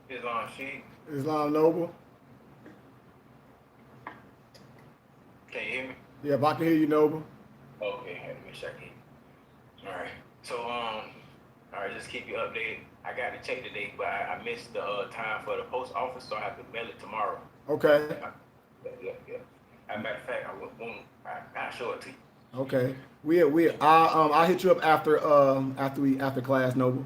Islam Sheik. Islam Noble. Can you hear me? Yeah, if I can hear you, Noble. Okay, let me check it. All right. So all right, just keep you updated. I got to check the date, but I missed the time for the post office, so I have to mail it tomorrow. Okay. Yeah. As a matter of fact, I'll show it to you. Okay. I'll hit you up after class, Noble.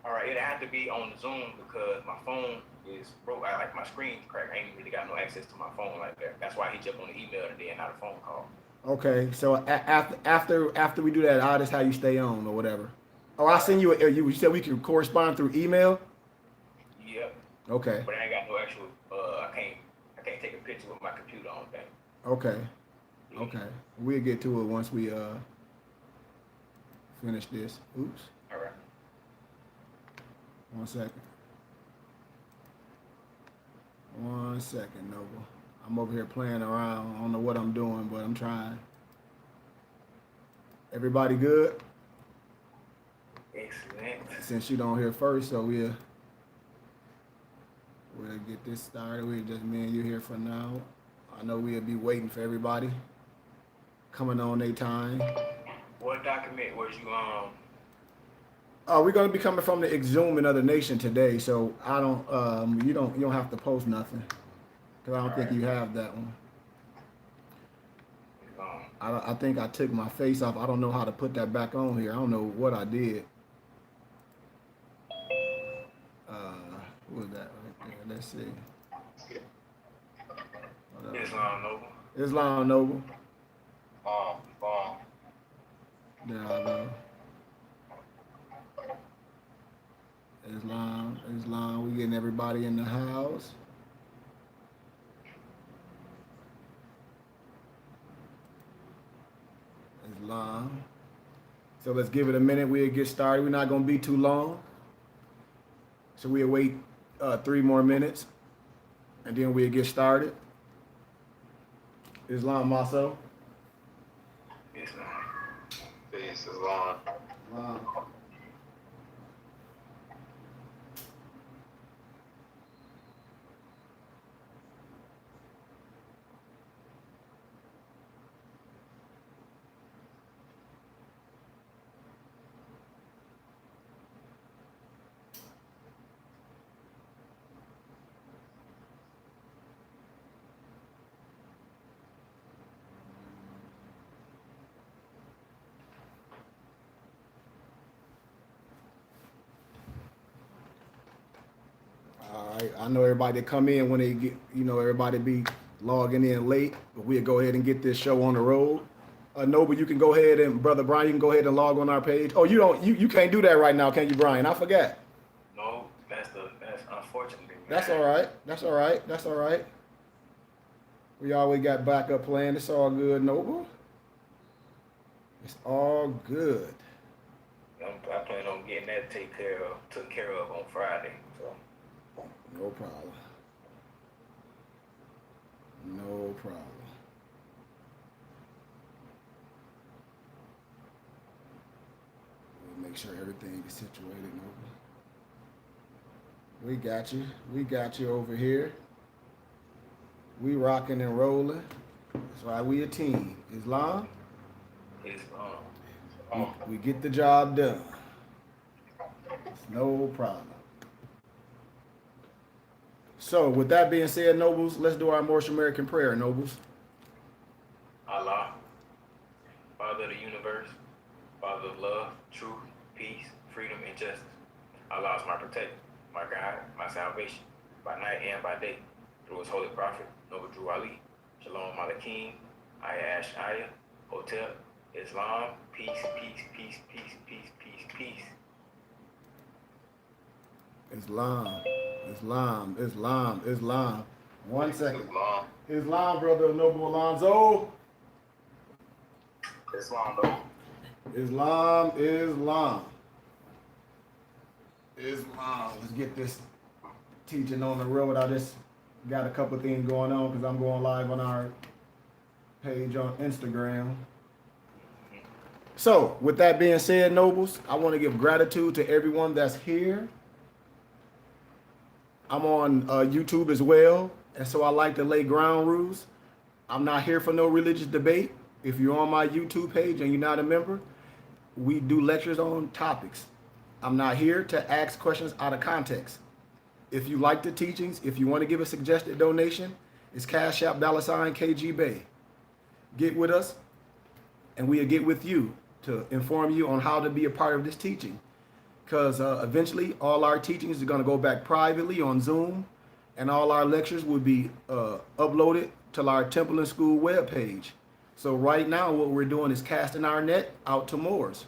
All right, it had to be on Zoom because my phone is broke. I like my screen's cracked. I ain't really got no access to my phone like that. That's why I hit you up on the email today and not a phone call. Okay. So after we do that, I'll just have you stay on or whatever. Oh, All I'll right. send you. You said we can correspond through email. Yep. Okay. But I ain't got no actual. I can't take a picture with my computer on thing. Okay. Yeah. Okay. We'll get to it once we finish this. Oops. All right. 1 second. 1 second, Noble. I'm over here playing around. I don't know what I'm doing, but I'm trying. Everybody good? Excellent. Since you don't hear first, so we'll get this started. We'll just me and you here for now. I know we'll be waiting for everybody coming on their time. What document was you We're gonna be coming from the exhuming of the nation today, so I don't you don't have to post nothing because I don't All think right. you have that one. Um, I think I took my face off. I don't know how to put that back on here. I don't know what I did. What was that right there? Let's see. Islam Noble. Islam Noble. Um, There I go. Islam. We getting everybody in the house. Islam. So let's give it a minute. We'll get started. We're not gonna be too long. So we'll wait 3 more minutes, and then we'll get started. Islam Maso. Islam. Peace, Islam. Islam. All right. I know everybody that come in when they get, everybody be logging in late, but we'll go ahead and get this show on the road. Noble, you can go ahead and Brother Brian, you can go ahead and log on our page. Oh, you can't do that right now, can you, Brian? I forgot. No, that's unfortunately. That's all right. That's all right. That's all right. We always got backup plan. It's all good, Noble. It's all good. I plan on getting that took care of on Friday. So No problem. No problem. We'll make sure everything is situated, Noble. We got you. We got you over here. We rocking and rolling. That's why we a team. Islam, it's we get the job done. It's no problem. So, with that being said, Nobles, let's do our Moorish American prayer, Nobles. Allah, Father of the universe, Father of love, truth, peace, freedom, and justice. Allah is my protector, my guide, my salvation, by night and by day, through his holy prophet, Noble Drew Ali, Shalom Malakim, Aya Ashaya, Hotel, Islam, peace, peace, peace, peace, peace, peace, peace. Islam, Islam. 1 second. Islam. Islam, brother Noble Alonzo. Islam, though. Islam. Let's get this teaching on the road. I just got a couple things going on because I'm going live on our page on Instagram. So, with that being said, Nobles, I want to give gratitude to everyone that's here. I'm on YouTube as well, and so I like to lay ground rules. I'm not here for no religious debate. If you're on my YouTube page and you're not a member, we do lectures on topics. I'm not here to ask questions out of context. If you like the teachings, if you want to give a suggested donation, it's Cash App $KG Bay. Get with us, and we'll get with you to inform you on how to be a part of this teaching. Because eventually, all our teachings are going to go back privately on Zoom, and all our lectures will be uploaded to our Temple and School webpage. So right now, what we're doing is casting our net out to Moors,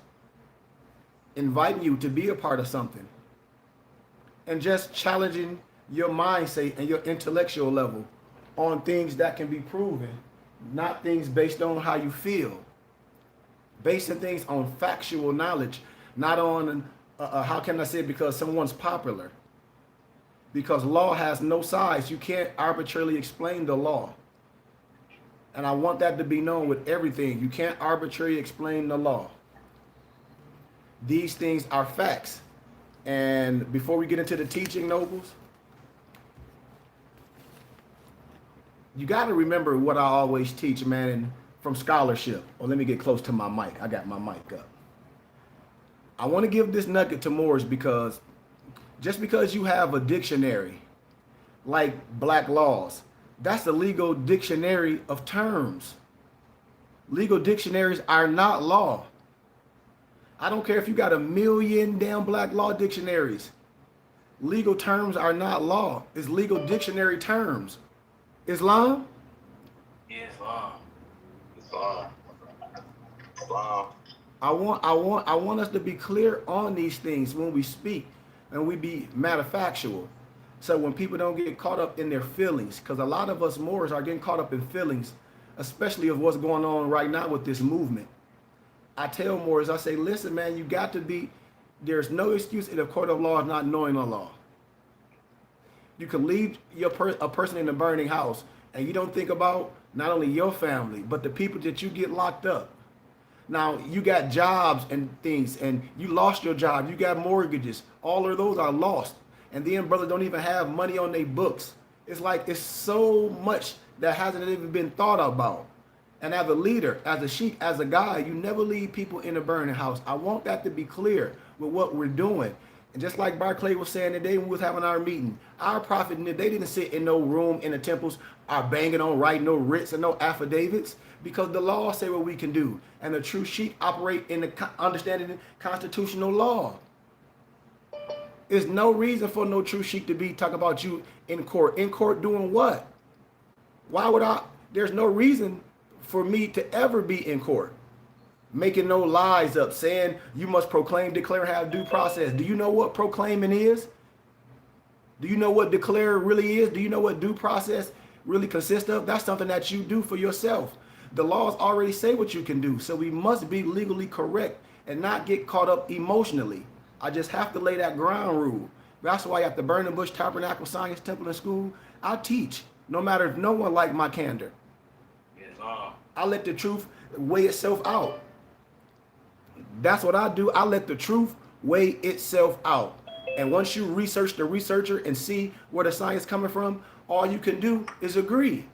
inviting you to be a part of something, and just challenging your mindset and your intellectual level on things that can be proven, not things based on how you feel, basing things on factual knowledge, not on, how can I say it, because someone's popular. Because law has no size. You can't arbitrarily explain the law. And I want that to be known with everything. You can't arbitrarily explain the law. These things are facts. And before we get into the teaching, nobles, you got to remember what I always teach, man, and from scholarship. Well, let me get close to my mic. I got my mic up. I want to give this nugget to Moors because just because you have a dictionary like black laws, that's the legal dictionary of terms. Legal dictionaries are not law. I don't care if you got 1 million damn black law dictionaries. Legal terms are not law. It's legal dictionary terms. Islam? Islam. Islam. Islam. I want us to be clear on these things when we speak, and we be matter factual. So when people don't get caught up in their feelings, because a lot of us Moors are getting caught up in feelings, especially of what's going on right now with this movement. I tell Moors, I say, listen, man, you got to be, there's no excuse in the court of law of not knowing the law. You can leave a person in a burning house, and you don't think about not only your family, but the people that you get locked up. Now, you got jobs and things, and you lost your job. You got mortgages. All of those are lost. And then brothers don't even have money on their books. It's like it's so much that hasn't even been thought about. And as a leader, as a sheikh, as a guy, you never leave people in a burning house. I want that to be clear with what we're doing. And just like Barclay was saying today when we was having our meeting, our prophet, they didn't sit in no room in the temples, are banging on, writing no writs and no affidavits, because the law say what we can do. And the true sheikh operate in the understanding constitutional law. There's no reason for no true sheikh to be talking about you in court. In court doing what? Why would I? There's no reason for me to ever be in court. Making no lies up, saying you must proclaim, declare, have due process. Do you know what proclaiming is? Do you know what declare really is? Do you know what due process really consists of? That's something that you do for yourself. The laws already say what you can do, so we must be legally correct and not get caught up emotionally. I just have to lay that ground rule. That's why at the Burning Bush Tabernacle Science Temple and School, I teach, no matter if no one like my candor. Islam. I let the truth weigh itself out. That's what I do. I let the truth weigh itself out. And once you research the researcher and see where the science coming from, all you can do is agree.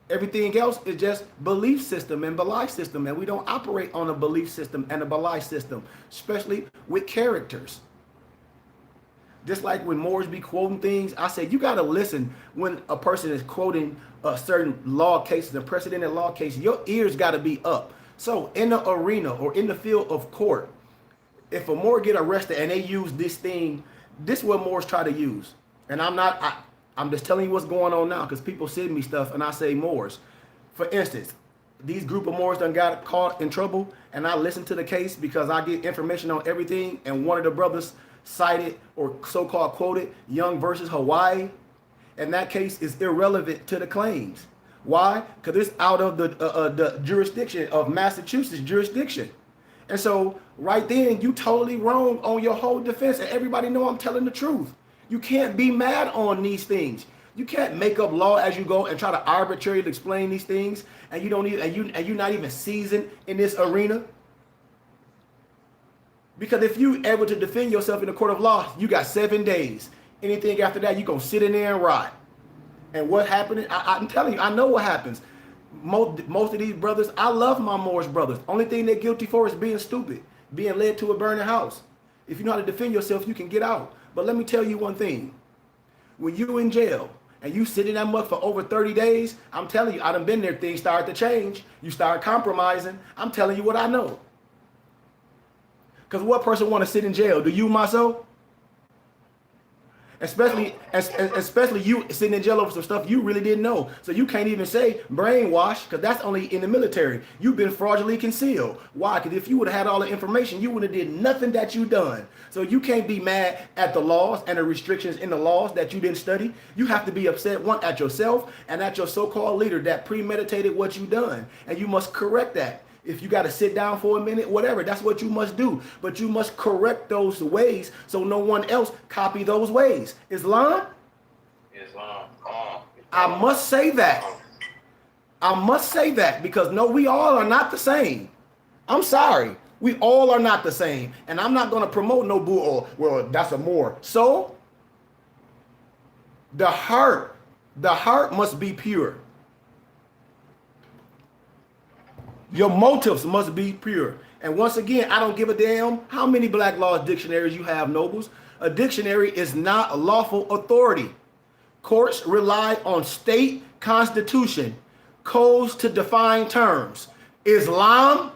Everything else is just belief system and belief system. And we don't operate on a belief system and a belief system, especially with characters. Just like when Moors be quoting things, I say, you got to listen when a person is quoting a certain law cases, a precedented law case, your ears got to be up. So in the arena or in the field of court, if a Moor get arrested and they use this thing, this is what Moors try to use. And I'm just telling you what's going on now because people send me stuff and I say Moors. For instance, these group of Moors done got caught in trouble and I listen to the case because I get information on everything, and one of the brothers cited or so-called quoted Young versus Hawaii, and that case is irrelevant to the claims. Why? Because it's out of the jurisdiction of Massachusetts jurisdiction. And so right then, you totally wrong on your whole defense, and everybody know I'm telling the truth. You can't be mad on these things. You can't make up law as you go and try to arbitrarily explain these things, and you don't even and you're not even seasoned in this arena. Because if you able to defend yourself in the court of law, you got 7 days. Anything after that, you're going to sit in there and rot. And what happened, I'm telling you, I know what happens. Most of these brothers, I love my Moorish brothers. Only thing they're guilty for is being stupid, being led to a burning house. If you know how to defend yourself, you can get out. But let me tell you one thing. When you in jail and you sit in that mud for over 30 days, I'm telling you, I done been there, things start to change. You start compromising. I'm telling you what I know. Because what person want to sit in jail? Do you, myself? Especially you sitting in jail over some stuff you really didn't know. So you can't even say brainwash, because that's only in the military. You've been fraudulently concealed. Why? Because if you would have had all the information, you would have did nothing that you done. So you can't be mad at the laws and the restrictions in the laws that you didn't study. You have to be upset, one, at yourself and at your so-called leader that premeditated what you done. And you must correct that. If you got to sit down for a minute, whatever, that's what you must do. But you must correct those ways so no one else copy those ways. Islam? Islam. I must say that. I must say that because no, we all are not the same. I'm sorry. We all are not the same. And I'm not going to promote no boo or, well, that's a Moor. So the heart must be pure. Your motives must be pure. And once again, I don't give a damn how many black law dictionaries you have, nobles. A dictionary is not a lawful authority. Courts rely on state constitution, codes to define terms. Islam?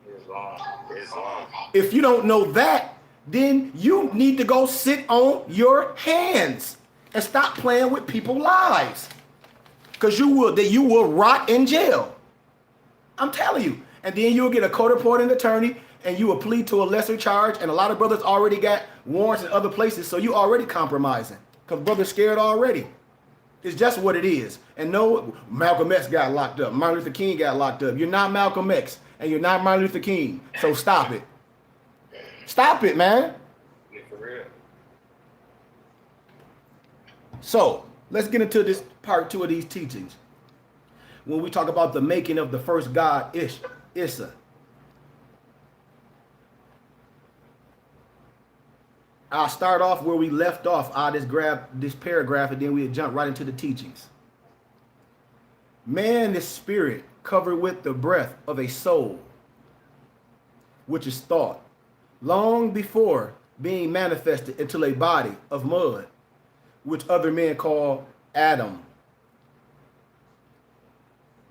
Islam. If you don't know that, then you need to go sit on your hands and stop playing with people's lives. Because you will rot in jail. I'm telling you. And then you'll get a court-appointed attorney and you will plead to a lesser charge. And a lot of brothers already got warrants in other places. So you already compromising because brothers scared already. It's just what it is. And no, Malcolm X got locked up. Martin Luther King got locked up. You're not Malcolm X and you're not Martin Luther King. So stop it. Stop it, man. Yeah, for real. So let's get into this part 2 of these teachings. When we talk about the making of the first god, Issa. I'll start off where we left off. I'll just grab this paragraph and then we'll jump right into the teachings. Man is spirit covered with the breath of a soul, which is thought, long before being manifested into a body of mud, which other men call Adam.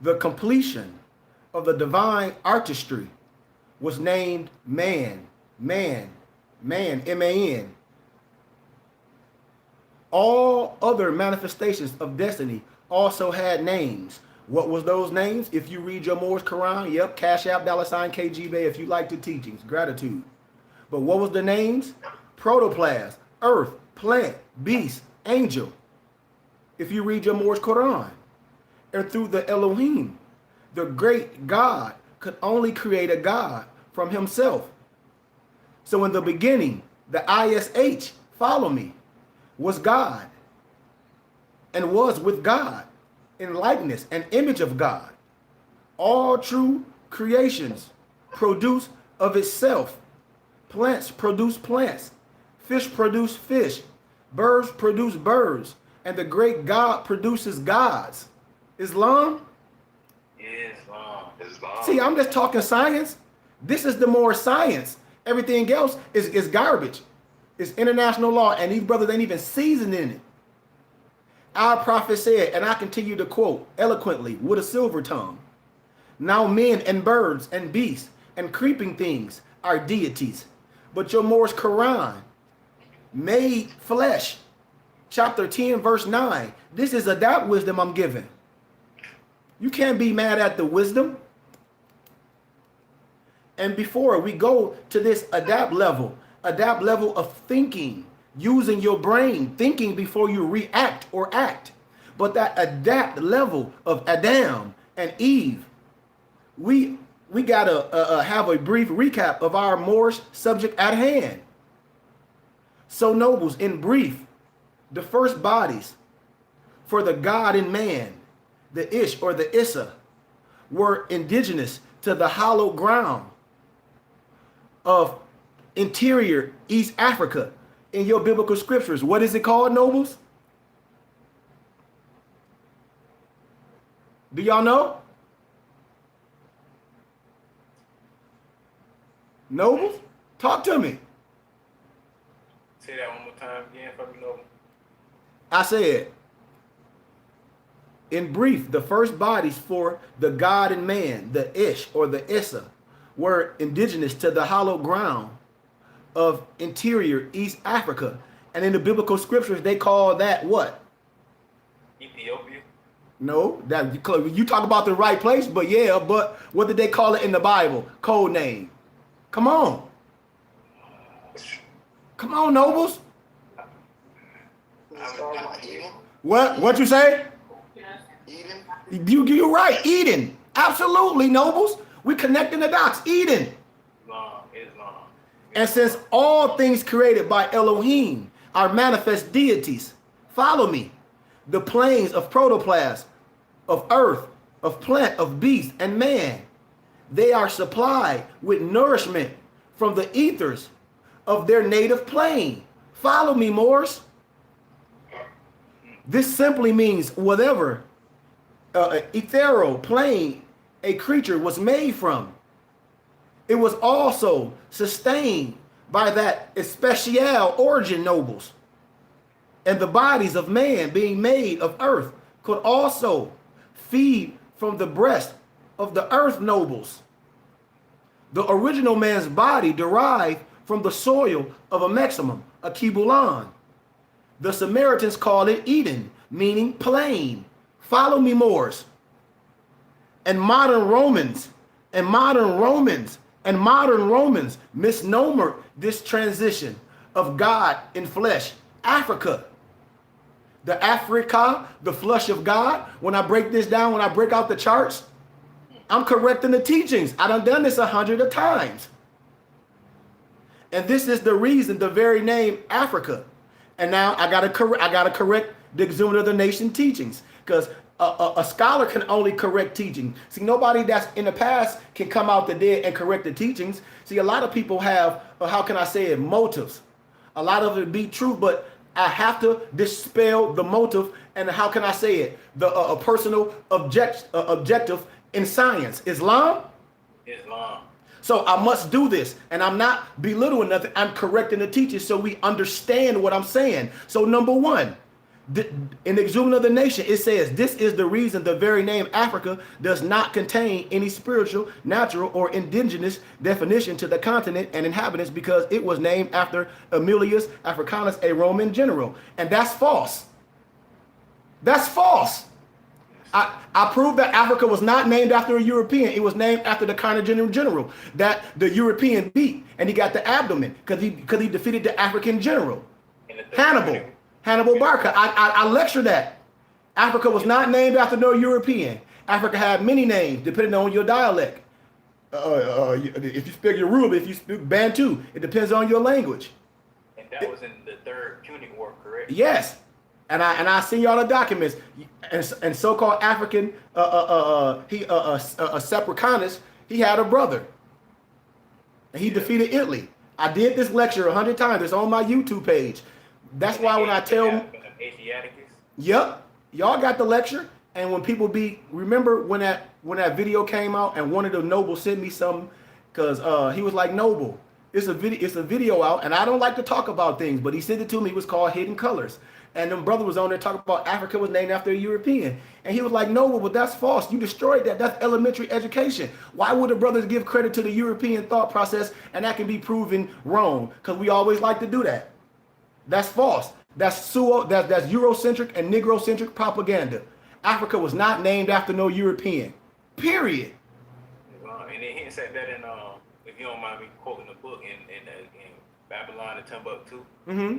The completion of the divine artistry was named man, M-A-N. All other manifestations of destiny also had names. What was those names? If you read your Moorish Quran, yep, Cash App, $ KG Bay, if you like the teachings, gratitude. But what was the names? Protoplasm, earth, plant, beast, angel. If you read your Moorish Quran. And through the Elohim, the great God could only create a God from himself. So in the beginning, the ISH, follow me, was God and was with God in likeness and image of God. All true creations produce of itself. Plants produce plants. Fish produce fish. Birds produce birds. And the great God produces gods. Islam? Islam. See, I'm just talking science. This is the more science. Everything else is garbage. It's international law, and these brothers ain't even seasoned in it. Our prophet said, and I continue to quote eloquently with a silver tongue, now men and birds and beasts and creeping things are deities. But your Moorish Quran made flesh. Chapter 10, verse 9. This is adap wisdom I'm giving. You can't be mad at the wisdom. And before we go to this adapt level of thinking, using your brain, thinking before you react or act. But that adapt level of Adam and Eve, we gotta have a brief recap of our Moorish subject at hand. So nobles, in brief, the first bodies for the God in man, the Ish or the Issa, were indigenous to the hollow ground of interior East Africa in your biblical scriptures. What is it called, nobles? Do y'all know? Nobles? Talk to me. Say that one more time again for me, Noble. I said, in brief, the first bodies for the God and man, the Ish or the Issa, were indigenous to the hollow ground of interior East Africa. And in the biblical scriptures, they call that what? Ethiopia. No, that you talk about the right place, but yeah, but what did they call it in the Bible? Code name. Come on. Come on, nobles. What you say? Eden. You're right, Eden. Absolutely, nobles. We connecting the dots. Eden. Islam. And since all things created by Elohim are manifest deities, follow me. The planes of protoplasm, of earth, of plant, of beast, and man, they are supplied with nourishment from the ethers of their native plane. Follow me, Moors. This simply means whatever ethereal plane a creature was made from. It was also sustained by that especial origin, nobles. And the bodies of man being made of earth could also feed from the breast of the earth, nobles. The original man's body derived from the soil of a maximum, a kibulan. The Samaritans call it Eden, meaning plain. Follow me, Moors. And modern Romans misnomer this transition of God in flesh. Africa. The Africa, the flesh of God. When I break this down, when I break out the charts, I'm correcting the teachings. I done this 100 times. And this is the reason, the very name Africa. And now I gotta correct the exhumed of the nation teachings, because a scholar can only correct teaching. See, nobody that's in the past can come out the dead and correct the teachings. See, a lot of people have, how can I say it, motives. A lot of it be true, but I have to dispel the motive and how can I say it, the personal objective in science. Islam. So I must do this, and I'm not belittling nothing. I'm correcting the teachers so we understand what I'm saying. So number one, in the exhumed of the nation, it says, this is the reason the very name Africa does not contain any spiritual, natural, or indigenous definition to the continent and inhabitants, because it was named after Aemilius Africanus, a Roman general. And that's false. That's false. I proved that Africa was not named after a European. It was named after the Carthaginian general that the European beat, and he got the abdomen because he defeated the African general. Hannibal Barca. I lectured that. Africa was not named after no European. Africa had many names depending on your dialect. If you speak Yoruba, if you speak Bantu, it depends on your language. And that was in the Third Punic War, correct? Yes. And I send y'all the documents. And so-called African Seprecanus, he had a brother. And he defeated Italy. I did this lecture 100 times. It's on my YouTube page. That's why when I tell yep, y'all got the lecture. And when people remember when that video came out and one of the nobles sent me something, because he was like, Noble, it's a video out, and I don't like to talk about things, but he sent it to me. It was called Hidden Colors. And them brother was on there talking about Africa was named after a European. And he was like, no, but that's false. You destroyed that. That's elementary education. Why would the brothers give credit to the European thought process and that can be proven wrong? Because we always like to do that. That's false. That's Eurocentric and Negrocentric propaganda. Africa was not named after no European. Period. And then he said that in, if you don't mind me quoting the book, in Babylon and Timbuktu. Mm-hmm.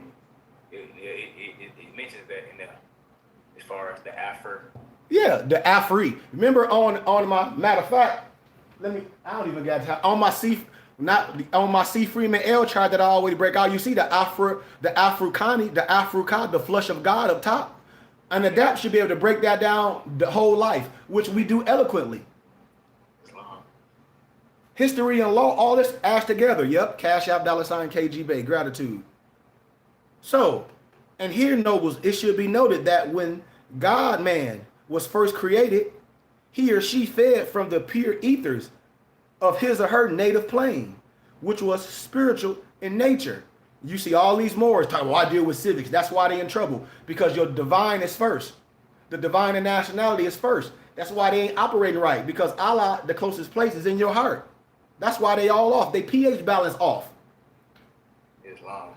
It mentions that in there, as far as the Afri. Yeah, the Afri. Remember on my matter of fact, I don't even got time. On my C Freeman L chart that I always break out, you see the Africani, the Africa, the flush of God up top. An adapt should be able to break that down the whole life, which we do eloquently. History and law, all this ash together. Yep, Cash App, $ KGB, gratitude. So, and here, nobles, it should be noted that when God man was first created, he or she fed from the pure ethers of his or her native plane, which was spiritual in nature. You see all these Moors talking, well, I deal with civics. That's why they're in trouble, because your divine is first. The divine and nationality is first. That's why they ain't operating right, because Allah, the closest place, is in your heart. That's why they all off. They pH balance off. Islam.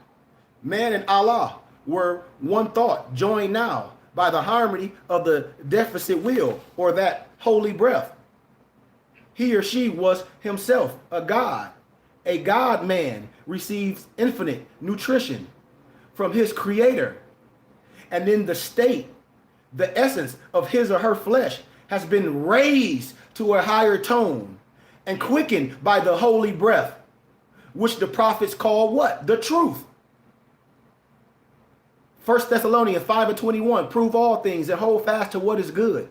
Man and Allah were one thought, joined now by the harmony of the deficit will, or that holy breath. He or she was himself a God. A God man receives infinite nutrition from his creator. And in the state, the essence of his or her flesh has been raised to a higher tone and quickened by the holy breath, which the prophets call what? The truth. 1 Thessalonians 5:21, prove all things and hold fast to what is good.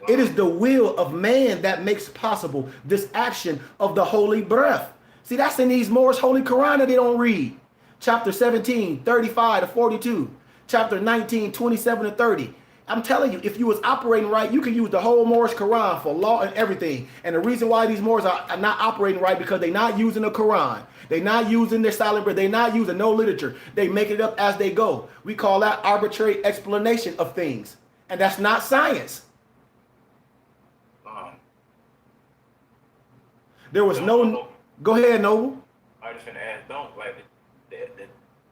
It is the will of man that makes possible this action of the holy breath. See, that's in these Moors' Holy Quran that they don't read. Chapter 17, 35 to 42. Chapter 19, 27 to 30. I'm telling you, if you was operating right, you can use the whole Moorish Quran for law and everything. And the reason why these Moors are not operating right, because they're not using the Quran. They're not using their silent breath. They're not using no literature. They make it up as they go. We call that arbitrary explanation of things. And that's not science. There was no... Go ahead, Noble. I just gonna ask, don't like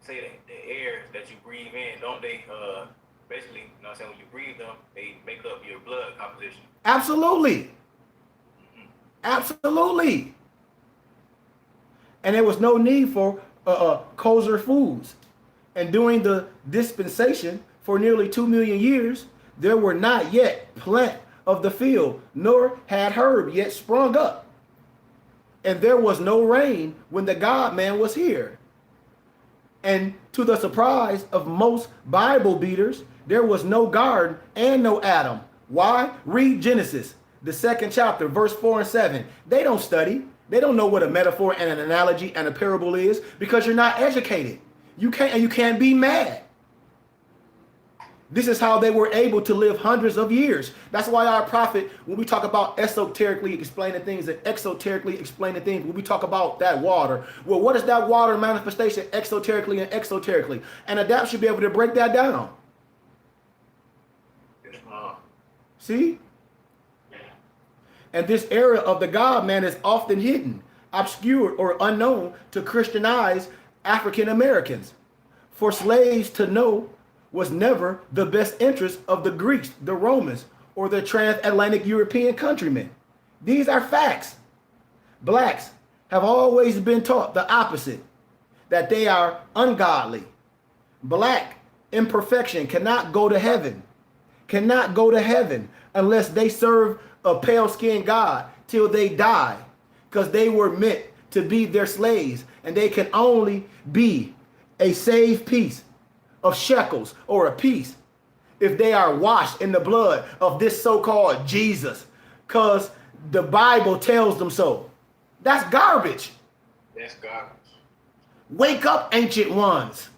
say that the air that you breathe in, don't they basically, you know what I'm saying, when you breathe them, they make up your blood composition? Absolutely. Mm-hmm. Absolutely. And there was no need for kosher foods. And during the dispensation for nearly 2 million years, there were not yet plant of the field, nor had herb yet sprung up. And there was no rain when the God-man was here. And to the surprise of most Bible beaters, there was no garden and no Adam. Why? Read Genesis, the 2nd chapter, verse 4 and 7. They don't study. They don't know what a metaphor and an analogy and a parable is, because you're not educated. You can't be mad. This is how they were able to live hundreds of years. That's why our prophet, when we talk about esoterically explaining things and exoterically explaining things, when we talk about that water, well, what is that water manifestation exoterically and exoterically? And Adapt should be able to break that down. See? And this area of the God-man is often hidden, obscured, or unknown to Christianized African Americans. For slaves to know was never the best interest of the Greeks, the Romans, or the transatlantic European countrymen. These are facts. Blacks have always been taught the opposite, that they are ungodly. Black imperfection cannot go to heaven, unless they serve a pale-skinned God till they die, because they were meant to be their slaves, and they can only be a saved piece of shekels or a piece if they are washed in the blood of this so-called Jesus, because the Bible tells them so. That's garbage. That's garbage. Wake up, ancient ones.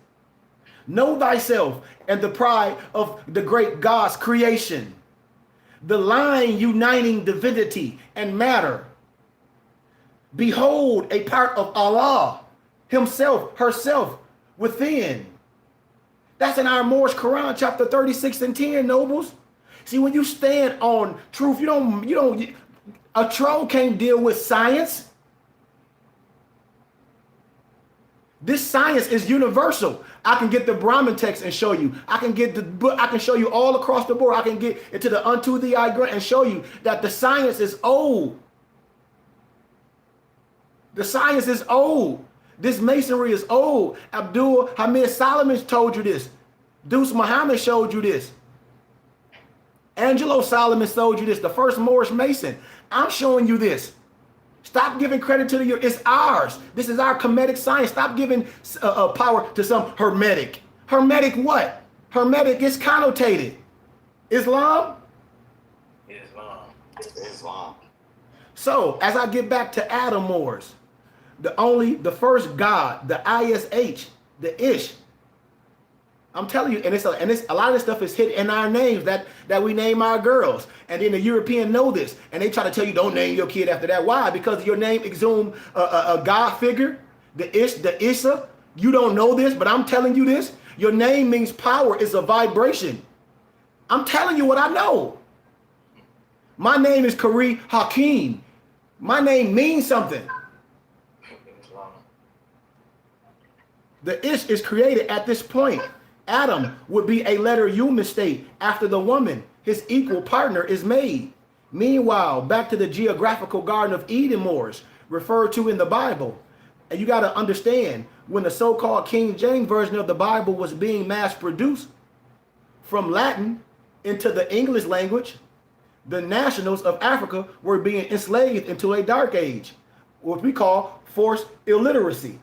Know thyself and the pride of the great God's creation, the line uniting divinity and matter. Behold a part of Allah himself, herself within. That's in our Moorish Quran, chapter 36 and 10, nobles. See, when you stand on truth, a troll can't deal with science. This science is universal. I can get the Brahmin text and show you. I can show you all across the board. I can get into the unto thee I grant and show you that the science is old. The science is old. This masonry is old. Abdul Hamid Solomon told you this. Deuce Muhammad showed you this. Angelo Solomon showed you this. The first Moorish Mason. I'm showing you this. Stop giving credit to it's ours. This is our Kemetic science. Stop giving power to some Hermetic. Hermetic what? Hermetic is connotated. Islam? Islam. So, as I get back to Adam Moors, the first God, the ISH, the Ish, I'm telling you, and it's a lot of this stuff is hidden in our names that we name our girls. And then the European know this, and they try to tell you don't name your kid after that. Why? Because your name exhume a God figure, the Issa. You don't know this, but I'm telling you this. Your name means power. It's a vibration. I'm telling you what I know. My name is Kari Hakeem. My name means something. The Ish is created at this point. Adam would be a letter U mistake after the woman, his equal partner, is made. Meanwhile, back to the geographical Garden of Eden Moors, referred to in the Bible. And you got to understand, when the so-called King James Version of the Bible was being mass-produced from Latin into the English language, the nationals of Africa were being enslaved into a dark age, what we call forced illiteracy.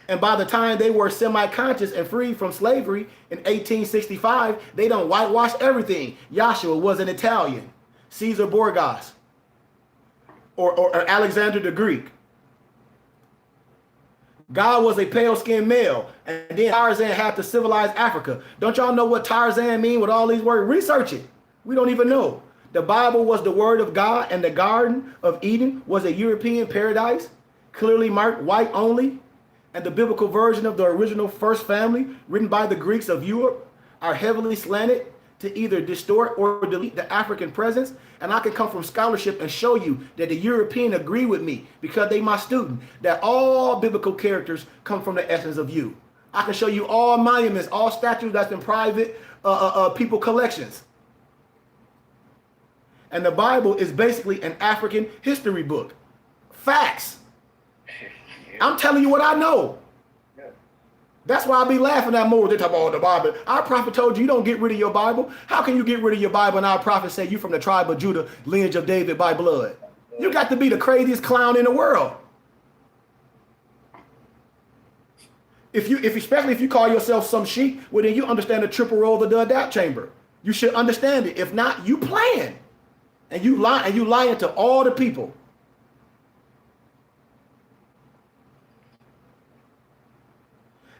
And by the time they were semi-conscious and free from slavery in 1865, they done whitewashed everything. Joshua was an Italian. Caesar Borgias or Alexander the Greek. God was a pale-skinned male. And then Tarzan had to civilize Africa. Don't y'all know what Tarzan mean with all these words? Research it. We don't even know. The Bible was the word of God, and the Garden of Eden was a European paradise, clearly marked white only. And the biblical version of the original first family, written by the Greeks of Europe, are heavily slanted to either distort or delete the African presence. And I can come from scholarship and show you that the European agree with me, because they my student, that all biblical characters come from the essence of you. I can show you all monuments, all statues that's in private people collections. And the Bible is basically an African history book. Facts. I'm telling you what I know. That's why I be laughing at more. They talk about the Bible. Our prophet told you don't get rid of your Bible. How can you get rid of your Bible and our prophet say you from the tribe of Judah, lineage of David by blood? You got to be the craziest clown in the world. Especially if you call yourself some sheep, well then you understand the triple role of the adapt chamber. You should understand it. If not, you playing. And you lying to all the people.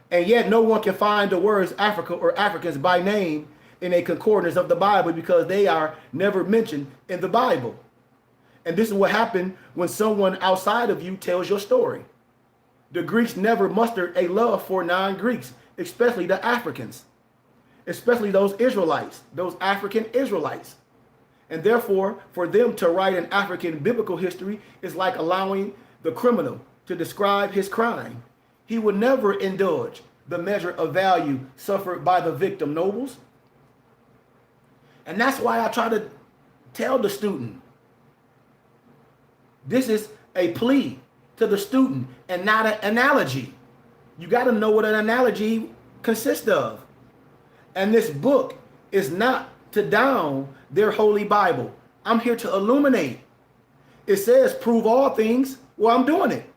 And yet no one can find the words Africa or Africans by name in a concordance of the Bible, because they are never mentioned in the Bible. And this is what happened when someone outside of you tells your story. The Greeks never mustered a love for non-Greeks, especially the Africans, especially those Israelites, those African Israelites. And therefore, for them to write an African biblical history is like allowing the criminal to describe his crime. He would never indulge the measure of value suffered by the victim nobles. And that's why I try to tell the student, this is a plea to the student and not an analogy. You got to know what an analogy consists of. And this book is not to down their holy Bible. I'm here to illuminate. It says prove all things. Well, I'm doing it.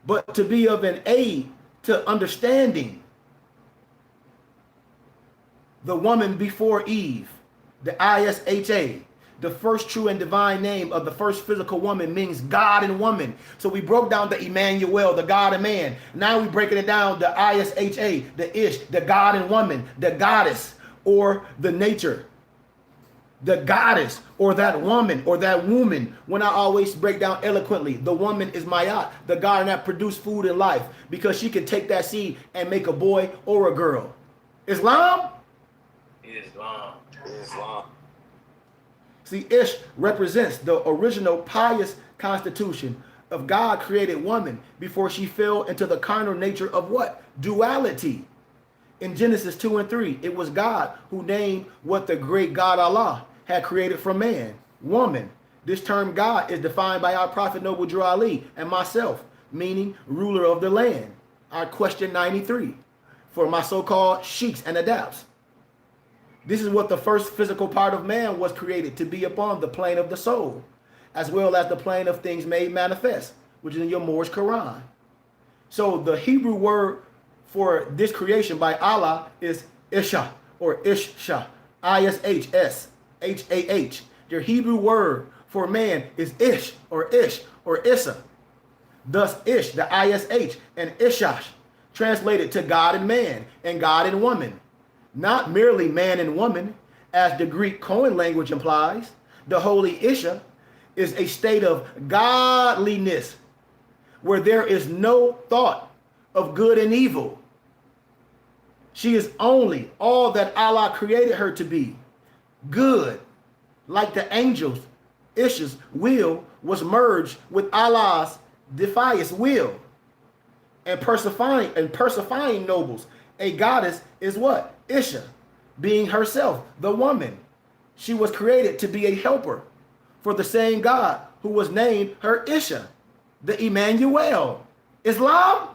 But to be of an aid to understanding. The woman before Eve, the Isha, the first true and divine name of the first physical woman, means God and woman. So we broke down the Emmanuel, the God and man. Now we're breaking it down, the Isha, the Ish, the God and woman, the goddess or the nature. The goddess or that woman or that woman, when I always break down eloquently, the woman is Mayat, the God that produced food and life, because she can take that seed and make a boy or a girl. Islam? Islam. See, Ish represents the original pious constitution of God created woman before she fell into the carnal nature of what? Duality. In Genesis 2 and 3, it was God who named what the great God Allah had created from man, woman. This term God is defined by our prophet Noble Drew Ali and myself, meaning ruler of the land. Our question 93 for my so-called sheiks and adapts. This is what the first physical part of man was created to be upon, the plane of the soul, as well as the plane of things made manifest, which is in your Moorish Quran. So the Hebrew word for this creation by Allah is Isha or Ishsha, I-S-H-S-H-A-H. Their Hebrew word for man is Ish or Issa. Thus Ish, the I-S-H, and Ishash, translated to God and man and God and woman, not merely man and woman, as the Greek Koine language implies. The holy Issa is a state of godliness where there is no thought of good and evil. She is only all that Allah created her to be, good. Like the angels, Issa's will was merged with Allah's defious will. And persifying nobles, a goddess is what? Issa, being herself the woman. She was created to be a helper for the same God who was named her Issa, the Emmanuel. Islam?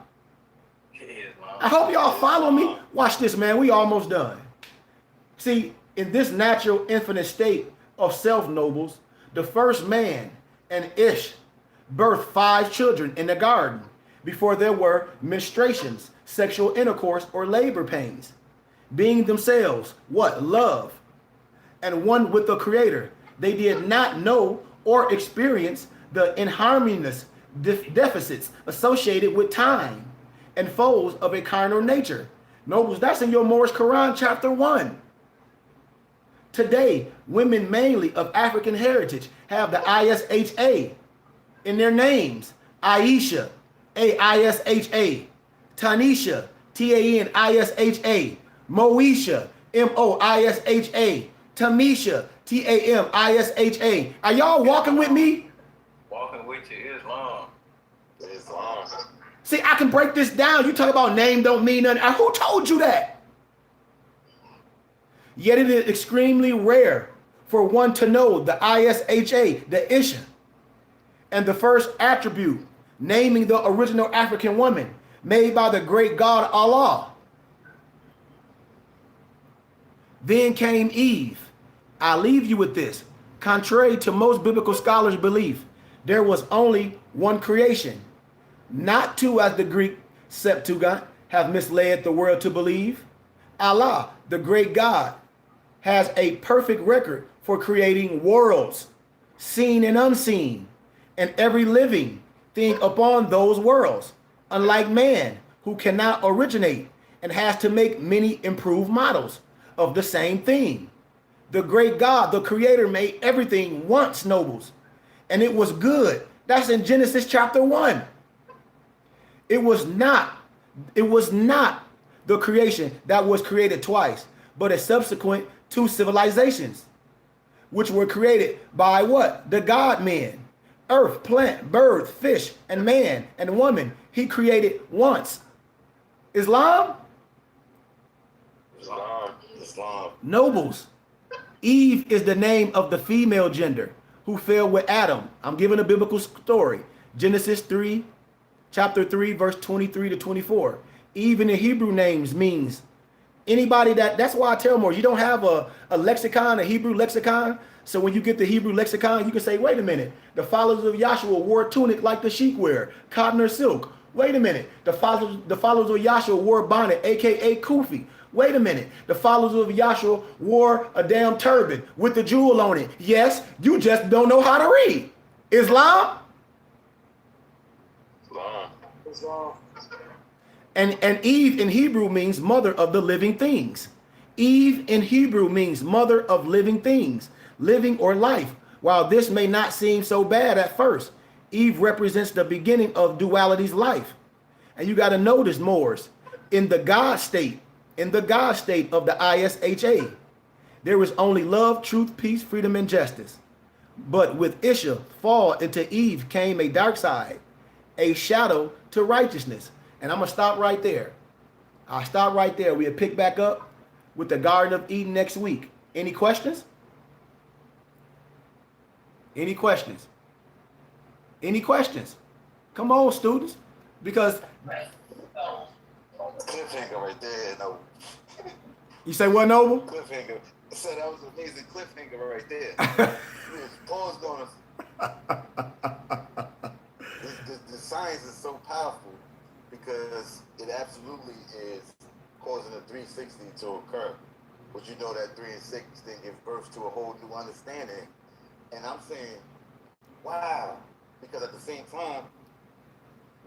I hope y'all follow me. Watch this, man. We almost done. See, in this natural infinite state of self, nobles, the first man and Ish birthed 5 children in the garden before there were menstruations, sexual intercourse, or labor pains. Being themselves, what? Love. And one with the Creator. They did not know or experience the inharmonious deficits associated with time and foes of a carnal nature. Nobles, that's in your Moorish Quran, chapter 1. Today, women mainly of African heritage have the ISHA in their names. Aisha, A-I-S-H-A. Tanisha, T-A-N-I-S-H-A. Moesha, M-O-I-S-H-A. Tamisha, T-A-M-I-S-H-A. Are y'all walking with me? Walking with you, Islam. Islam. See, I can break this down. You talk about name don't mean nothing. Who told you that? Yet it is extremely rare for one to know the ISHA, the Isha, and the first attribute, naming the original African woman made by the great God Allah. Then came Eve. I leave you with this. Contrary to most biblical scholars' belief, there was only one creation, not two as the Greek Septuagint have misled the world to believe. Allah, the great God, has a perfect record for creating worlds, seen and unseen, and every living thing upon those worlds, unlike man, who cannot originate and has to make many improved models of the same thing. The great God, the Creator, made everything once, nobles, and it was good. That's in Genesis chapter 1. It was not the creation that was created twice, but a subsequent 2 civilizations, which were created by what? The God-man. Earth, plant, bird, fish, and man and woman, he created once. Islam? Islam. Nobles. Eve is the name of the female gender who fell with Adam. I'm giving a biblical story. Genesis 3, chapter 3, verse 23 to 24. Eve in the Hebrew names means anybody that's why I tell more, you don't have a lexicon, a Hebrew lexicon. So when you get the Hebrew lexicon, you can say, wait a minute, the followers of Yahshua wore a tunic like the sheik wear, cotton or silk. Wait a minute, the followers of Yahshua wore a bonnet, aka kufi. Wait a minute, the followers of Yahshua wore a damn turban with the jewel on it. Yes, you just don't know how to read. Islam? Islam. And Eve in Hebrew means mother of the living things. Eve in Hebrew means mother of living things, living or life. While this may not seem so bad at first, Eve represents the beginning of duality's life. And you got to notice, Moors, in the God state of the ISHA, there is only love, truth, peace, freedom, and justice. But with Isha fall into Eve came a dark side, a shadow to righteousness. And I'm going to stop right there. I'll stop right there. We'll pick back up with the Garden of Eden next week. Any questions? Any questions? Any questions? Come on, students. Because Cliffhanger right there, no. you say what, Noble? Cliffhanger. I said that was an amazing cliffhanger right there. Paul's going to. The science is so powerful because it absolutely is causing a 360 to occur. But you know that 3 and 6 then give birth to a whole new understanding. And I'm saying, wow, because at the same time,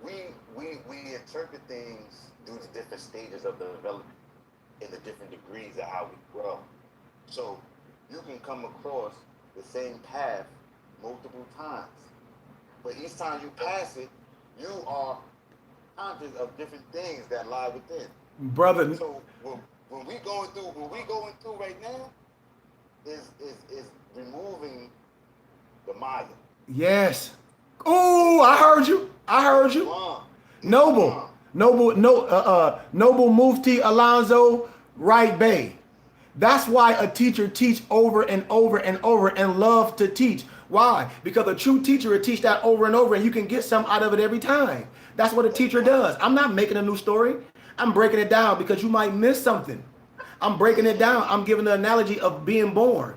we in interpret things due to different stages of the development and the different degrees of how we grow. So you can come across the same path multiple times, but each time you pass it, you are conscious of different things that lie within. Brother. So when we going through right now is removing the Maya. Yes. Oh, I heard you. Noble Mufti Alonzo Wright Bay. That's why a teacher teach over and over and over and love to teach. Why? Because a true teacher will teach that over and over and you can get something out of it every time. That's what a teacher does. I'm not making a new story. I'm breaking it down because you might miss something. I'm breaking it down. I'm giving the analogy of being born,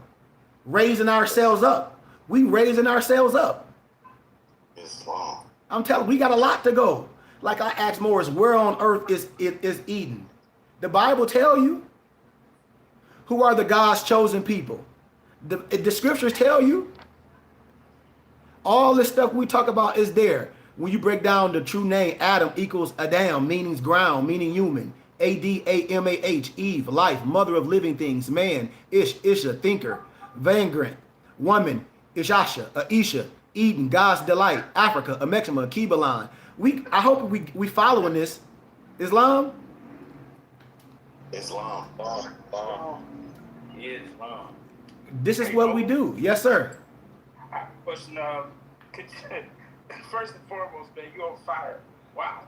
raising ourselves up. We raising ourselves up. Islam. I'm telling, we got a lot to go. Like I asked Morris, where on earth is Eden? The Bible tell you. Who are the God's chosen people? The scriptures tell you. All this stuff we talk about is there. When you break down the true name, Adam equals Adam, meaning ground, meaning human. Adamah, Eve, life, mother of living things, man, Isha, thinker, vagrant, woman, Ishasha, Aisha, Eden, God's delight, Africa, Amexima, Kibalan. I hope we following this. Islam? Islam. Islam. This is what we do. Yes, sir. Question, could you, first and foremost, man, you on fire. Wow.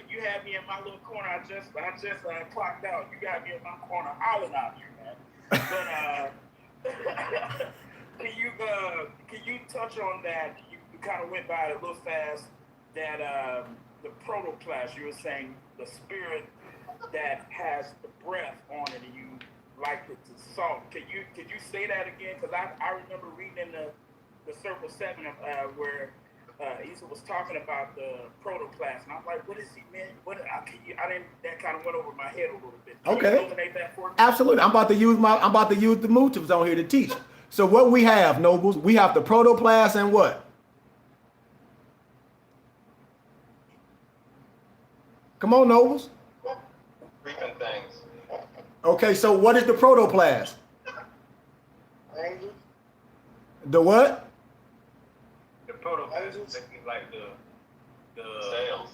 You had me in my little corner. I just clocked out. You got me in my corner howling out here, man. But can you touch on that? You kind of went by it a little fast. That the protoplasm, you were saying the spirit that has the breath on it, and you like it to salt. Could you say that again? Because I remember reading in the Circle 7 where Issa was talking about the protoplasm. And I'm like, what is he meant? That kind of went over my head a little bit. Okay. Can you illuminate that for me? Absolutely. I'm about to use the motives on here to teach. So what we have, nobles, we have the protoplasm and what? Come on, nobles. Breathing things. Okay, so what is the protoplasm? The what? The protoplasm, like the cells.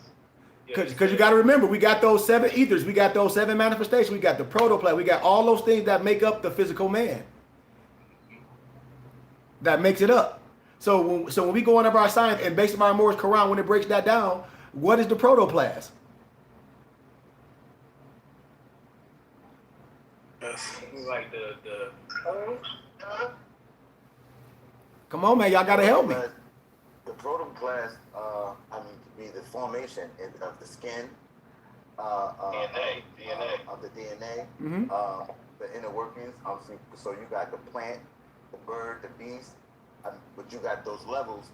Because you got to remember, we got those 7 ethers, we got those 7 manifestations, we got the protoplasm, we got all those things that make up the physical man. That makes it up. So when we go into our science and based on our Morris Quran, when it breaks that down, what is the protoplasm? Like the Come on, man, y'all got to help me. The protoplasm, be the formation of the skin, DNA. of the DNA, Mm-hmm. the inner workings. So you got the plant, the bird, the beast, but you got those levels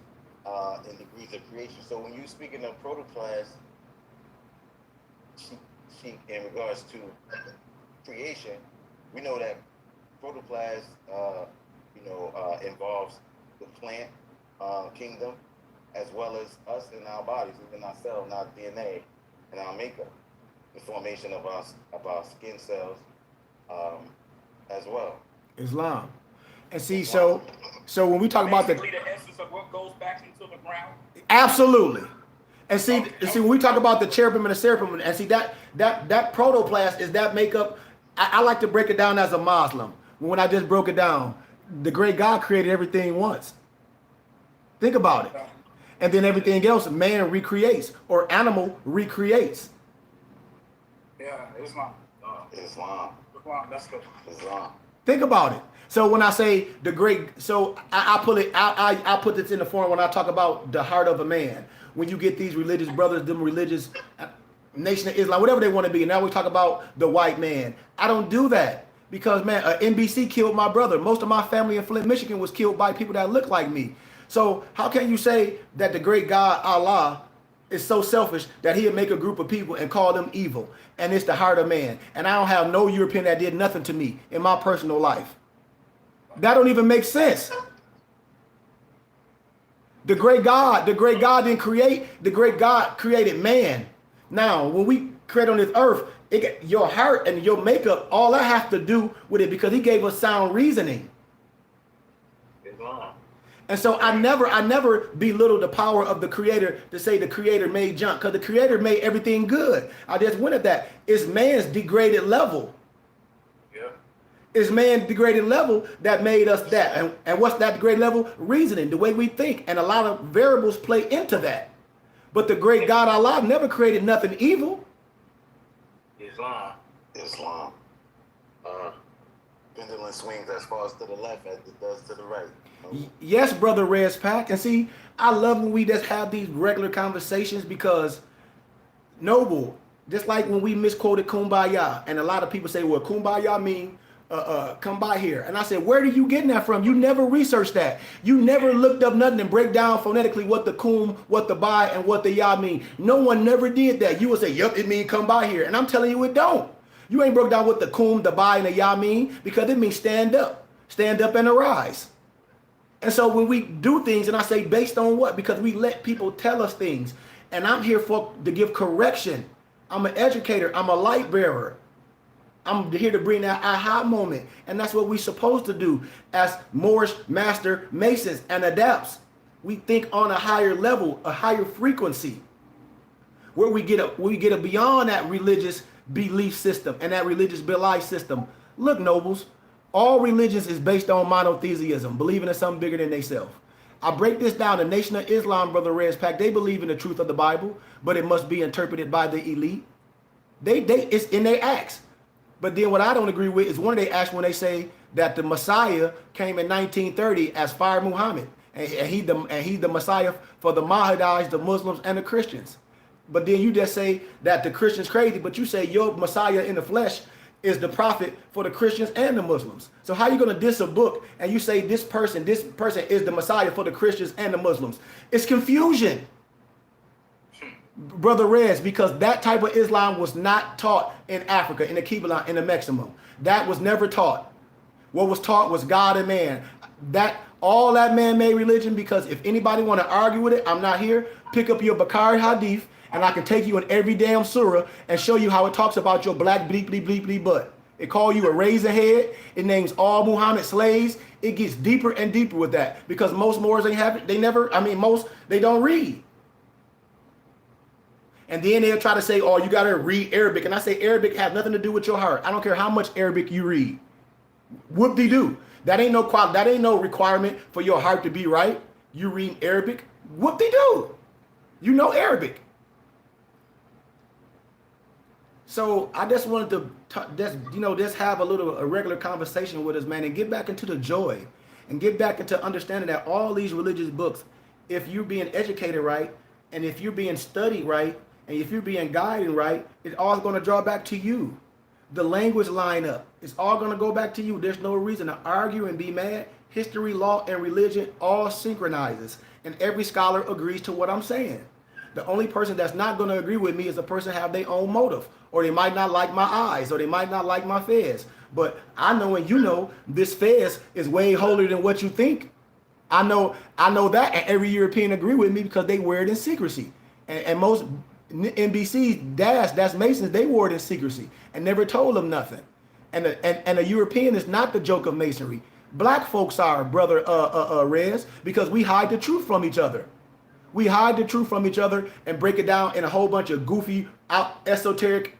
in degrees of creation. So when you speaking of protoplasm, she in regards to creation, we know that protoplasm, involves the plant kingdom, as well as us in our bodies, within ourselves, our DNA, and our makeup, the formation of our skin cells, as well. Islam. And see, so when we talk about the essence of what goes back into the ground. absolutely. And see, when we talk about the cherubim and the seraphim, and see that protoplasm is that makeup. I like to break it down as a Muslim. When I just broke it down, the great God created everything once. Think about it. And then everything else, man recreates or animal recreates. Yeah, Islam. Islam. That's good. Islam. Think about it. So when I say the great, so I put this in the form when I talk about the heart of a man. When you get these religious brothers, them religious Nation of Islam, whatever they want to be. Now we talk about the white man. I don't do that because, man, NBC killed my brother. Most of my family in Flint, Michigan was killed by people that look like me. So how can you say that the great God, Allah, is so selfish that he'll make a group of people and call them evil? And it's the heart of man. And I don't have no European that did nothing to me in my personal life. That don't even make sense. The great God didn't create, the great God created man. Now, when we create on this earth, your heart and your makeup, all I have to do with it, because he gave us sound reasoning. Islam. And so I never belittle the power of the creator to say the creator made junk, because the creator made everything good. I just went at that. It's man's degraded level. Yeah. It's man's degraded level that made us that. And what's that degraded level? Reasoning, the way we think. And a lot of variables play into that. But the great God Allah never created nothing evil. Islam. Pendulum swings as far as to the left as it does to the right. Yes, brother Rez Pack. And see, I love when we just have these regular conversations, because Noble, just like when we misquoted Kumbaya, and a lot of people say, well, Kumbaya mean come by here. And I said, where are you getting that from? You never researched that. You never looked up nothing and break down phonetically what the kum, what the by, and what the ya mean. No one never did that. You would say, yep, it mean come by here. And I'm telling you it don't. You ain't broke down what the kum, the by, and the ya mean, because it means stand up and arise. And so when we do things, and I say based on what? Because we let people tell us things. And I'm here to give correction. I'm an educator. I'm a light bearer. I'm here to bring that aha moment. And that's what we're supposed to do as Moorish master masons and adapts. We think on a higher level, a higher frequency, where we get a beyond that religious belief system and that religious belief system. Look, nobles, all religions is based on monotheism, believing in something bigger than themselves. I break this down. The Nation of Islam, brother Rez Pack, they believe in the truth of the Bible, but it must be interpreted by the elite. It's in their acts. But then what I don't agree with is one of their acts when they say that the Messiah came in 1930 as Fire Muhammad, and he's the Messiah for the Mahdites, the Muslims, and the Christians. But then you just say that the Christians crazy, but you say your Messiah in the flesh is the prophet for the Christians and the Muslims. So how are you going to diss a book and you say this person is the Messiah for the Christians and the Muslims? It's confusion, brother Rez, because that type of Islam was not taught in Africa, in the Qibla, in the Maximum. That was never taught. What was taught was God and man. All that man-made religion, because if anybody want to argue with it, I'm not here. Pick up your Bukhari Hadith, and I can take you in every damn surah and show you how it talks about your black bleep bleep bleep bleep butt. It call you a razor head. It names all Muhammad slaves. It gets deeper and deeper with that, because most Moors ain't have it. They don't read. And then they'll try to say, oh, you got to read Arabic. And I say Arabic has nothing to do with your heart. I don't care how much Arabic you read. Whoop-de-doo. That ain't no requirement for your heart to be right. You read Arabic. Whoop-de-doo. You know Arabic. So I just wanted to just have a regular conversation with us, man, and get back into the joy and get back into understanding that all these religious books, if you're being educated right, and if you're being studied right, and if you're being guided right, it's all going to draw back to you. The language line up. It's all going to go back to you. There's no reason to argue and be mad. History, law, and religion all synchronizes. And every scholar agrees to what I'm saying. The only person that's not going to agree with me is a person have their own motive. Or they might not like my eyes, or they might not like my fez. But I know, and you know, this fez is way holier than what you think. I know that, and every European agree with me because they wear it in secrecy. And most NBC's that's Masons, they wore it in secrecy and never told them nothing. And a European is not the joke of Masonry. Black folks are, brother Rez, because we hide the truth from each other. We hide the truth from each other and break it down in a whole bunch of goofy, exoteric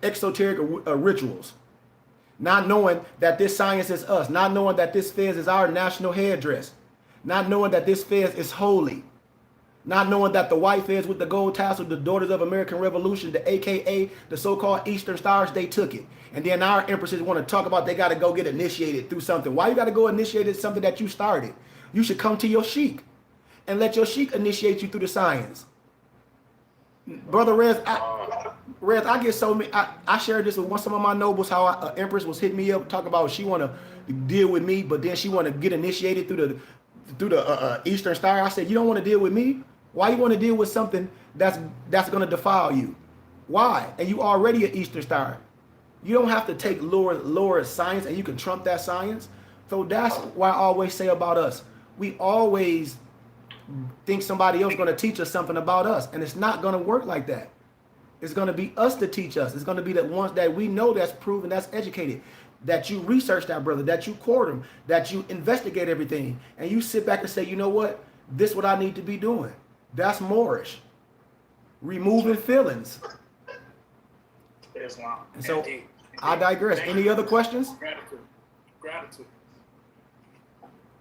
rituals. Not knowing that this science is us. Not knowing that this fez is our national headdress. Not knowing that this fez is holy. Not knowing that the white fez with the gold tassel, the Daughters of American Revolution, the AKA, the so-called Eastern Stars, they took it. And then our empresses want to talk about they got to go get initiated through something. Why you got to go initiated something that you started? You should come to your sheik and let your sheik initiate you through the science. Brother Rez, I get so many. I shared this with some of my nobles, how Empress was hitting me up, talking about she want to deal with me, but then she want to get initiated through the Eastern Star. I said, you don't want to deal with me? Why you want to deal with something that's going to defile you? Why? And you already an Eastern Star. You don't have to take lower science and you can trump that science. So that's why I always say about us. We always think somebody else is going to teach us something about us. And it's not going to work like that. It's going to be us to teach us. It's going to be the ones that we know that's proven, that's educated, that you research that brother, that you court him, that you investigate everything. And you sit back and say, you know what? This is what I need to be doing. That's Moorish. Removing feelings. Islam. And so Indeed. I digress. Any other questions? Gratitude. Gratitude.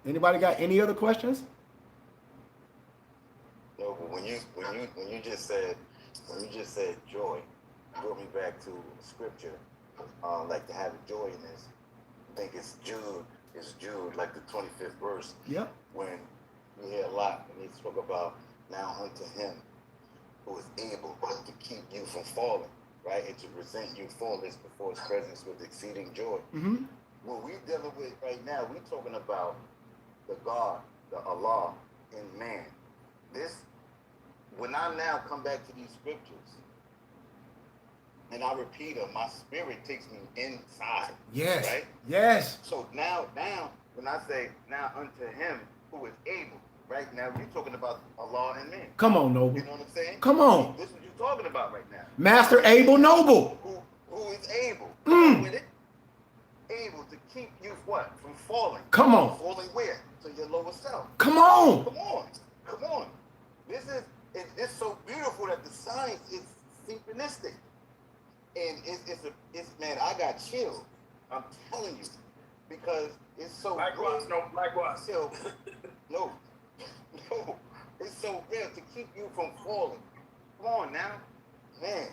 Anybody got any other questions? No, but when you just said joy, you brought me back to scripture. Like to have joy in this. I think it's Jude, like the 25th verse. Yep. When you hear a lot when they talk about now unto him who is able to keep you from falling, right? And to present you faultless before his presence with exceeding joy. Mm-hmm. What we're dealing with right now, we're talking about the God, the Allah in man. This, when I now come back to these scriptures and I repeat them, my spirit takes me inside. Yes. Right? Yes. So now, when I say now unto him who is able, right now you're talking about Allah and man. Come on, Noble. You know what I'm saying? Come on. This is what you're talking about right now. Master Abel Noble. Who is able with it? Able to keep you what? From falling. Come on. Falling where? To your lower self. Come on. Come on. It's so beautiful that the science is synchronistic. And it's man, I got chills. I'm telling you. Because it's so Likewise, real. no, likewise. No. It's so real to keep you from falling. Come on now. Man,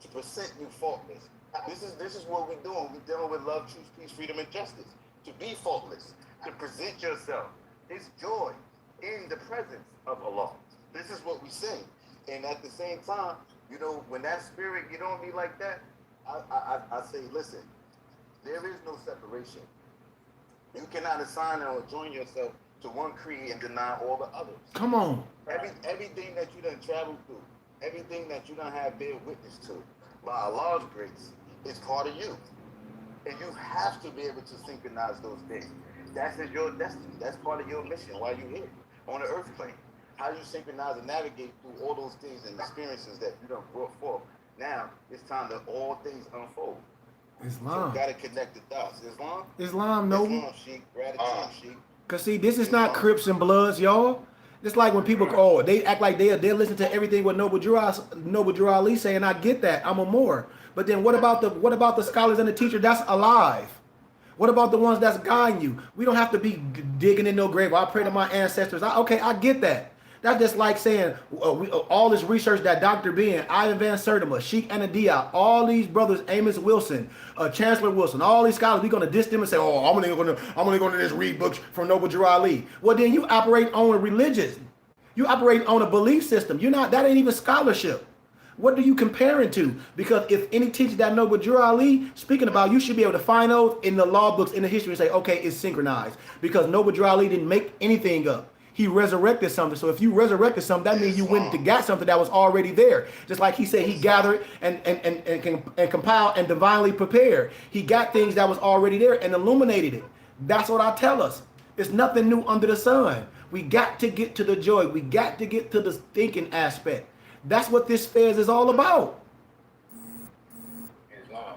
to present you faultless. This is what we're doing. We're dealing with love, truth, peace, freedom, and justice. To be faultless. To present yourself. It's joy in the presence of Allah. This is what we sing. And at the same time, you know, when that spirit get on me like that, I say, listen, there is no separation. You cannot assign or join yourself to one creed and deny all the others. Come on. Everything that you done traveled through, everything that you done have bear witness to, by Allah's grace, is part of you. And you have to be able to synchronize those things. That's your destiny. That's part of your mission while you're here on the earth plane. How you synchronize and navigate through all those things and experiences that you done brought forth. Now, it's time that all things unfold. Islam. So you gotta connect the dots. Islam, Noble. Islam, Sheikh. Gratitude, Sheikh. Cause see, this is not Crips and Bloods, y'all. It's like when people go, they act like they listen to everything what Noble Drew Ali say, and I get that. I'm a Moor. But then what about the scholars and the teacher that's alive? What about the ones that's guiding you? We don't have to be digging in no grave. I pray to my ancestors. Okay, I get that. That's just like saying all this research that Dr. Ben, Ivan Van Sertima, Sheikh Anadia, all these brothers, Amos Wilson, Chancellor Wilson, all these scholars, we're going to diss them and say, oh, I'm only going to just read books from Noble Drew Ali. Well, then you operate on a religion. You operate on a belief system. That ain't even scholarship. What are you comparing to? Because if any teacher that Noble Drew Ali speaking about, you should be able to find those in the law books, in the history, and say, okay, it's synchronized. Because Noble Drew Ali didn't make anything up. He resurrected something. So if you resurrected something, that means you went to got something that was already there. Just like he said, he gathered and compiled and divinely prepared. He got things that was already there and illuminated it. That's what I tell us. It's nothing new under the sun. We got to get to the joy. We got to get to the thinking aspect. That's what this fairs is all about. Islam.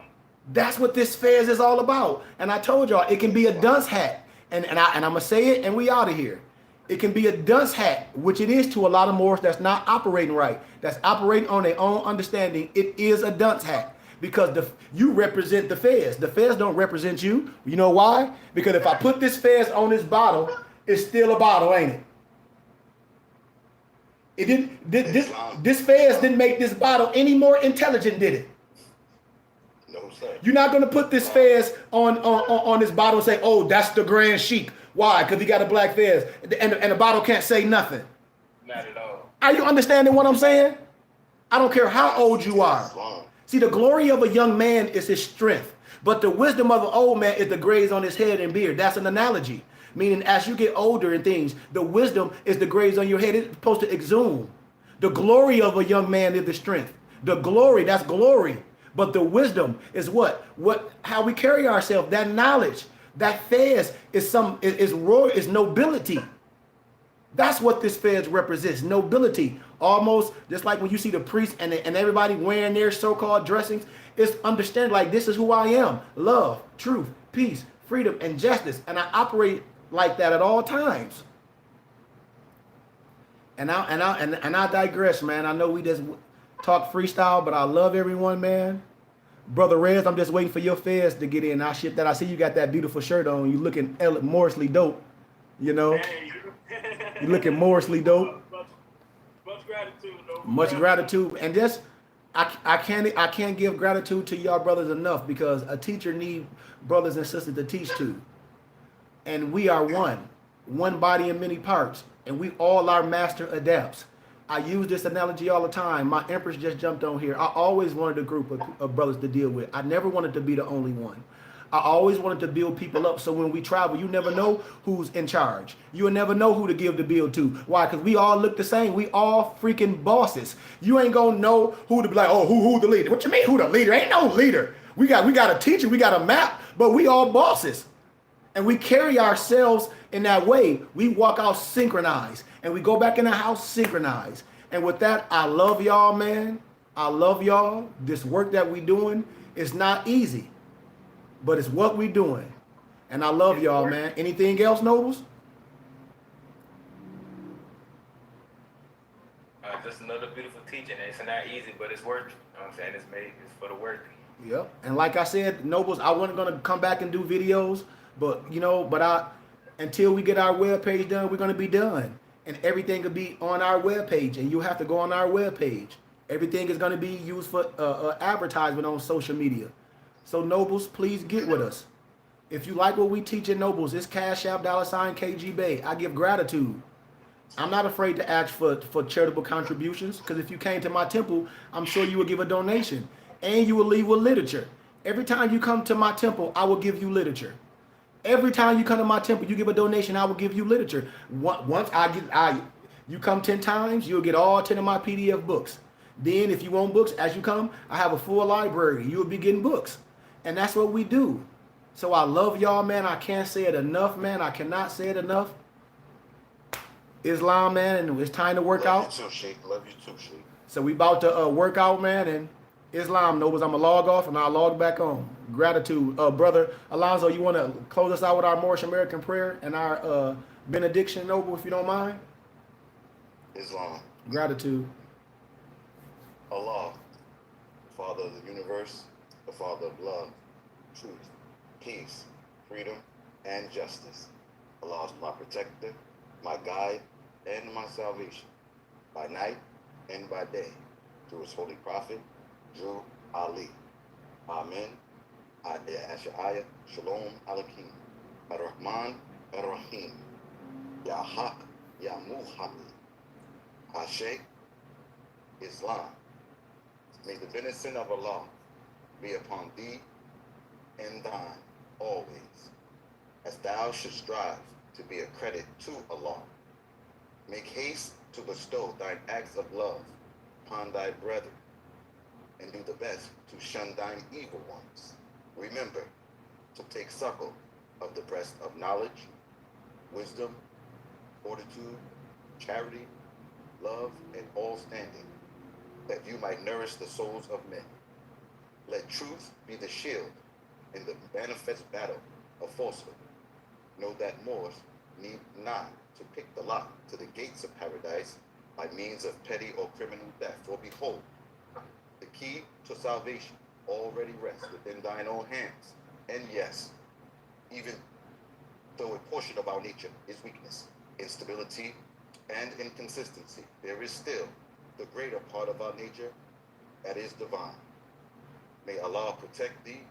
That's what this fairs is all about. And I told y'all, it can be a dunce hat. And I'm going to say it and we out of here. It can be a dunce hat, which it is to a lot of Moors that's not operating right. That's operating on their own understanding. It is a dunce hat because you represent the fairs. The fairs don't represent you. You know why? Because if I put this fairs on this bottle, it's still a bottle, ain't it? It didn't. This fairs didn't make this bottle any more intelligent, did it? No, sir. You're not going to put this fairs on this bottle and say, oh, that's the Grand Sheik. Why? Because he got a black fez. And the bottle can't say nothing. Not at all. Are you understanding what I'm saying? I don't care how old you are. See, the glory of a young man is his strength. But the wisdom of an old man is the grays on his head and beard. That's an analogy. Meaning as you get older and things, the wisdom is the grays on your head. It's supposed to exhume. The glory of a young man is the strength. The glory, that's glory. But the wisdom is what? How we carry ourselves, that knowledge. That fez is nobility. That's what this feds represents. Nobility. Almost just like when you see the priests and everybody wearing their so-called dressings, it's understand like this is who I am. Love, truth, peace, freedom, and justice. And I operate like that at all times. And I digress, man. I know we just talk freestyle, but I love everyone, man. Brother Rez, I'm just waiting for your feds to get in. I'll ship that. I see you got that beautiful shirt on. You looking Morrisly dope. You know, you looking Morrisly dope. Much gratitude, though. Much gratitude, and just I can't give gratitude to y'all brothers enough because a teacher need brothers and sisters to teach to, and we are one body in many parts, and we all our master adapts. I use this analogy all the time. My empress just jumped on here. I always wanted a group of brothers to deal with. I never wanted to be the only one. I always wanted to build people up so when we travel, you never know who's in charge. You'll never know who to give the bill to. Why? Because we all look the same. We all freaking bosses. You ain't gonna know who to be like, oh, who the leader? What you mean who the leader? Ain't no leader. We got a teacher, we got a map, but we all bosses. And we carry ourselves in that way. We walk out synchronized and we go back in the house synchronized. And with that, I love y'all, man. I love y'all. This work that we doing is not easy. But it's what we doing. And I love y'all, man. Anything else, Nobles? Just another beautiful teaching. It's not easy, but it's work. You know what I'm saying? It's for the work. Yep. And like I said, Nobles, I wasn't gonna come back and do videos, but until we get our webpage done, we're gonna be done. And everything will be on our webpage, and you'll have to go on our webpage. Everything is gonna be used for advertisement on social media. So Nobles, please get with us. If you like what we teach in Nobles, it's Cash App $KG Bay. I give gratitude. I'm not afraid to ask for charitable contributions because if you came to my temple, I'm sure you will give a donation and you will leave with literature. Every time you come to my temple, I will give you literature. Every time you come to my temple, you give a donation, I will give you literature. Once you come 10 times, you'll get all 10 of my PDF books. Then if you want books, as you come, I have a full library. You'll be getting books. And that's what we do. So I love y'all, man. I can't say it enough, man. I cannot say it enough. Islam, man, and it's time to work out. Love you too, Sheikh. Love you too, Sheikh. So we about to work out, man, and Islam, Nobles, I'm going to log off and I'll log back on. Gratitude. Brother Alonzo, you want to close us out with our Moorish American prayer and our benediction, Noble, if you don't mind? Islam. Gratitude. Allah, Father of the universe, the Father of love, truth, peace, freedom, and justice. Allah is my protector, my guide, and my salvation, by night and by day, through his holy prophet, Drew Ali. Amen. Asha'aya, Shalom Alakim, Ar-Rahman, Ar-Rahim, Ya Haq, Ya Muhammad, Ashe, Islam. May the benediction of Allah be upon thee and thine always, as thou should strive to be a credit to Allah. Make haste to bestow thine acts of love upon thy brethren, and do the best to shun thine evil ones. Remember to take suckle of the breast of knowledge, wisdom, fortitude, charity, love, and all standing, that you might nourish the souls of men. Let truth be the shield in the manifest battle of falsehood. Know that Moors need not to pick the lock to the gates of paradise by means of petty or criminal theft. For behold, the key to salvation already rests within thine own hands. And yes, even though a portion of our nature is weakness, instability, and inconsistency, there is still the greater part of our nature that is divine. May Allah protect thee,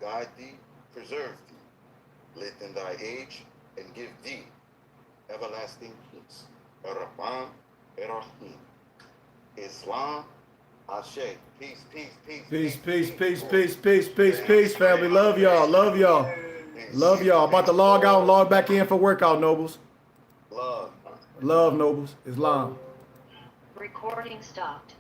guide thee, preserve thee, lengthen thy age, and give thee everlasting peace. Ar-Rahman, Ar-Rahim. Islam, Ashe. Peace, peace, peace. Peace, peace, peace, peace, peace, peace, peace, family. Love y'all, love y'all. Love y'all. About to log out and log back in for workout, Nobles. Love. Love, Nobles. Islam. Recording stopped.